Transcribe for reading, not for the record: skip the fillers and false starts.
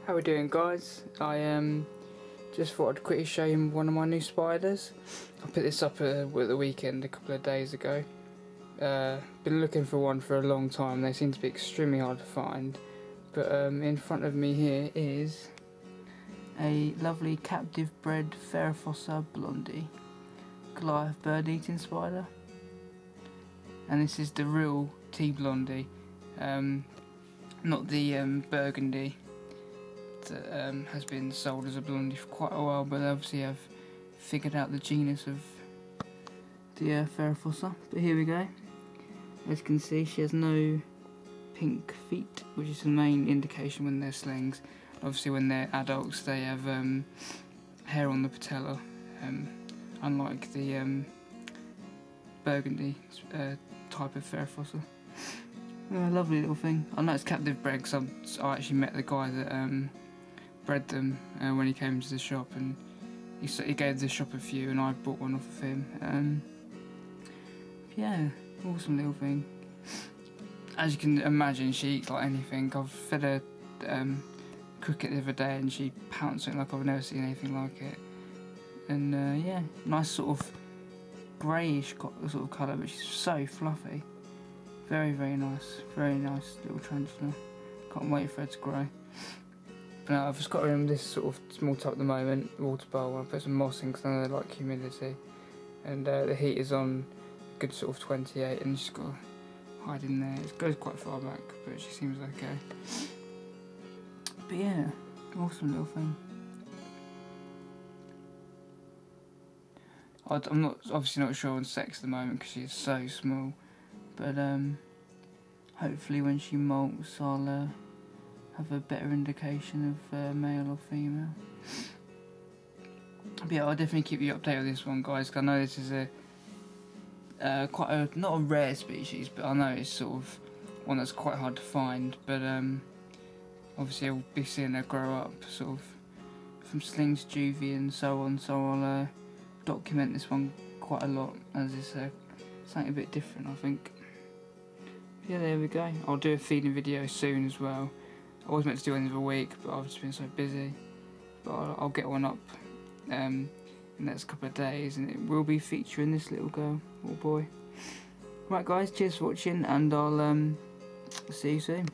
How we doing, guys? I just thought I'd quickly show you one of my new spiders. I put this up at the weekend a couple of days ago. Been looking for one for a long time. They seem to be extremely hard to find. But in front of me here is a lovely captive bred Theraphosa Blondi Goliath bird-eating spider. And this is the real T Blondi, not the burgundy that has been sold as a Blondi for quite a while, but they obviously have figured out the genus of the Theraphosa. But here we go. As you can see, she has no pink feet, which is the main indication when they're slings. Obviously when they're adults they have hair on the patella, unlike the burgundy type of Theraphosa. Lovely little thing. I know it's captive bred because I actually met the guy that bred them when he came to the shop, and he gave the shop a few and I bought one off of him. Yeah, awesome little thing. As you can imagine, she eats like anything. I've fed her cricket the other day and she pounced it like I've never seen anything like it. And yeah, nice sort of greyish sort of colour, but she's so fluffy. Very, very nice little tarantula. Can't wait for her to grow. But now I've just got her in this sort of small tub at the moment, water bowl. I put some moss in because I know they like humidity. And the heat is on a good sort of 28, and she's got to hide in there. It goes quite far back, but she seems okay. But yeah, awesome little thing. I'm obviously not sure on sex at the moment because she is so small, but hopefully when she molts I'll have a better indication of male or female. But yeah, I'll definitely keep you updated with this one, guys, because I know this is not a rare species, but I know it's sort of one that's quite hard to find. But obviously I'll be seeing her grow up, sort of from Sling to juvie and so on. So I'll document this one quite a lot, as it's something a bit different, I think. Yeah, there we go. I'll do a feeding video soon as well. I was meant to do one the other week, but I've just been so busy. But I'll get one up in the next couple of days, and it will be featuring this little girl or boy. Right, guys, cheers for watching, and I'll see you soon.